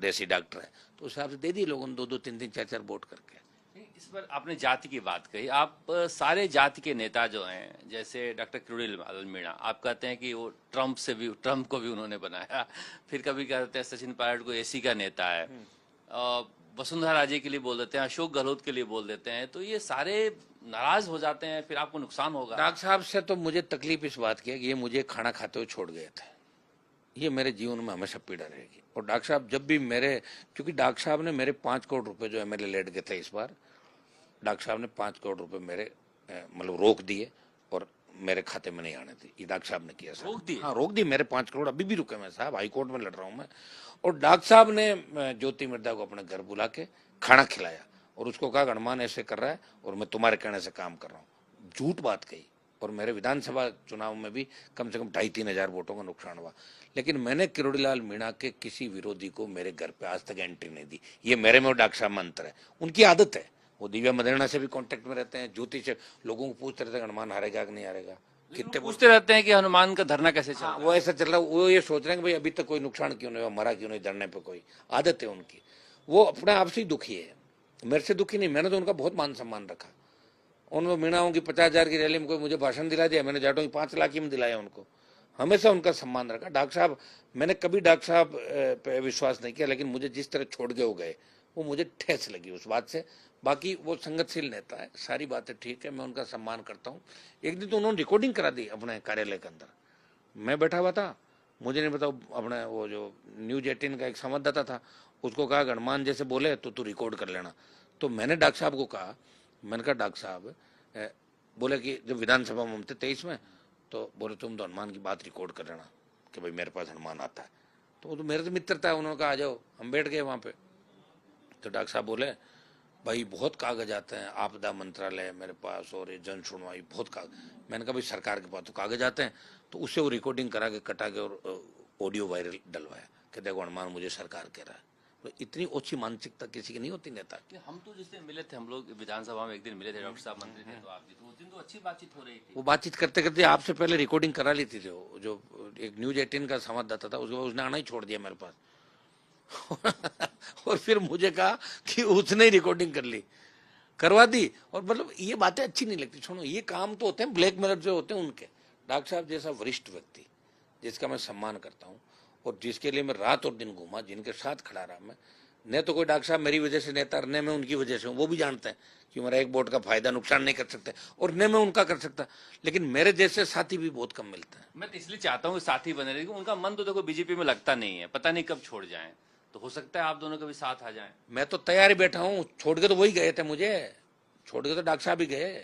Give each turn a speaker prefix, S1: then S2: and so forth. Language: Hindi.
S1: देसी डॉक्टर है, तो उस हिसाब से दे दिए लोगों ने 2-2, 3-3, 4-4 वोट करके।
S2: इस पर आपने जाति की बात कही, आप सारे जाति के नेता जो हैं, जैसे डॉक्टर किरोड़ीलाल मीणा, आप कहते हैं कि वो ट्रम्प को भी उन्होंने बनाया, फिर कभी कहते हैं सचिन पायलट को एसी का नेता है, वसुंधरा राजे के लिए बोल देते हैं, अशोक गहलोत के लिए बोल देते हैं, तो ये सारे नाराज हो जाते हैं, फिर आपको नुकसान होगा।
S1: डॉक्टर साहब से तो मुझे तकलीफ इस बात की है कि ये मुझे खाना खाते हुए छोड़ गए थे, ये मेरे जीवन में हमेशा पीड़ा रहेगी। और डॉक्टर साहब जब भी क्योंकि डॉक्टर साहब ने मेरे 5 करोड़ रुपए जो एमएलए लेट गए थे, इस बार डॉक्टर साहब ने 5 करोड़ रुपए मेरे मतलब रोक दिए और मेरे खाते में नहीं आने दी। ये डॉक्टर साहब ने किया साहब।
S2: रोक दिए?
S1: हाँ, रोक दिए। मेरे 5 करोड़ अभी भी रुके हैं साहब, हाई कोर्ट में लड़ रहा हूँ मैं। और डॉक्टर साहब ने ज्योति मिर्धा को अपने घर बुला के खाना खिलाया और उसको कहा गणमान ऐसे कर रहा है और मैं तुम्हारे कहने से काम कर रहा हूँ। झूठ बात कही और मेरे विधानसभा चुनाव में भी कम से कम 2,500-3 हजार वोटों का नुकसान हुआ। लेकिन मैंने किरोड़ीलाल मीणा के किसी विरोधी को मेरे घर पे आज तक एंट्री नहीं दी। ये मेरे में डॉक्टर साहब में अंतर है, उनकी आदत है। वो दिव्या मदेरणा से भी कांटेक्ट में रहते हैं, ज्योति से लोगों को पूछते रहते हैं गणमान हारेगा कि नहीं हारेगा,
S2: कितने पूछते रहते हैं कि हनुमान का धरना कैसे चल रहा है।
S1: वो ऐसा चल रहा है, वो ये सोच रहे हैं कि भाई अभी तक कोई नुकसान क्यों नहीं हुआ, मरा क्यों नहीं धरने पे कोई। आदत है उनकी, वो अपने आप से ही दुखी है, मेरे से दुखी नहीं। मैंने तो उनका बहुत मान सम्मान रखा। उनको मीणाओं की 50,000 की रैली में कोई मुझे भाषण दिला दिया, मैंने जाटों की 5 लाख की में दिलाया उनको। हमेशा उनका सम्मान रखा। डॉक्टर साहब, मैंने कभी डॉक्टर साहब पे विश्वास नहीं किया, लेकिन मुझे जिस तरह छोड़ के हो गए वो मुझे ठेस लगी उस बात से। बाकी वो संगतशील नेता है, सारी बातें ठीक है, मैं उनका सम्मान करता हूँ। एक दिन तो उन्होंने रिकॉर्डिंग करा दी अपने कार्यालय के अंदर, मैं बैठा हुआ था, मुझे नहीं पता, अपने वो जो न्यूज 18 का एक संवाददाता था, उसको कहा गणमान जैसे बोले तो तू रिकॉर्ड कर लेना। तो मैंने डॉक्टर साहब को कहा, मैंने कहा डॉक्टर साहब, बोले कि जब विधानसभा में हम थे 23 में, तो बोले तुम तो हनुमान की बात रिकॉर्ड कर लेना कि भाई मेरे पास हनुमान आता है। तो वो तो मेरे तो मित्र था, उन्होंने कहा आ जाओ, हम बैठ गए वहाँ पे। तो डॉक्टर साहब बोले भाई बहुत कागज आते हैं, आपदा मंत्रालय मेरे पास और ये जन सुनवाई बहुत कागज। मैंने कहा भाई सरकार के पास तो कागज आते हैं। तो उससे वो रिकॉर्डिंग करा के कटा के और ऑडियो वायरल डलवाया कि देखो हनुमान मुझे सरकार कह रहा है। तो इतनी ओछी मानसिकता किसी की नहीं होती नेता की।
S2: हम तो जिस दिन मिले थे, हम लोग विधानसभा में एक दिन मिले थे, डॉक्टर साहब मंत्री थे, तो आप भी तो उस दिन तो अच्छी बातचीत हो रही थी।
S1: वो बातचीत करते करते आपसे पहले रिकॉर्डिंग करा ली थी, जो एक न्यूज 18 का संवाददाता था, उसके बाद उसने आना ही छोड़ दिया मेरे पास। और फिर मुझे कहा कि उसने रिकॉर्डिंग कर ली, करवा दी। और मतलब ये बातें अच्छी नहीं लगती। छोड़ो, ये काम तो होते हैं ब्लैकमेलर जो होते हैं उनके। डॉक्टर साहब जैसा वरिष्ठ व्यक्ति जिसका मैं सम्मान करता हूँ और जिसके लिए मैं रात और दिन घूमा, जिनके साथ खड़ा रहा मैं, न तो कोई डॉक्टर साहब मेरी वजह से नेता, न मैं उनकी वजह से हूँ। वो भी जानते हैं कि मेरा एक वोट का फायदा नुकसान नहीं कर सकते और न मैं उनका कर सकता। लेकिन मेरे जैसे साथी भी बहुत कम मिलते हैं।
S2: मैं तो इसलिए चाहता हूँ साथी बने रहे, उनका मन तो देखो बीजेपी में लगता नहीं है, पता नहीं कब छोड़ जाएं, तो हो सकता है आप दोनों कभी साथ आ जाएं।
S1: मैं तो तैयार ही बैठा हूँ, छोड़ के तो वही गए थे मुझे, छोड़ के तो डॉक्टर साहब ही गए।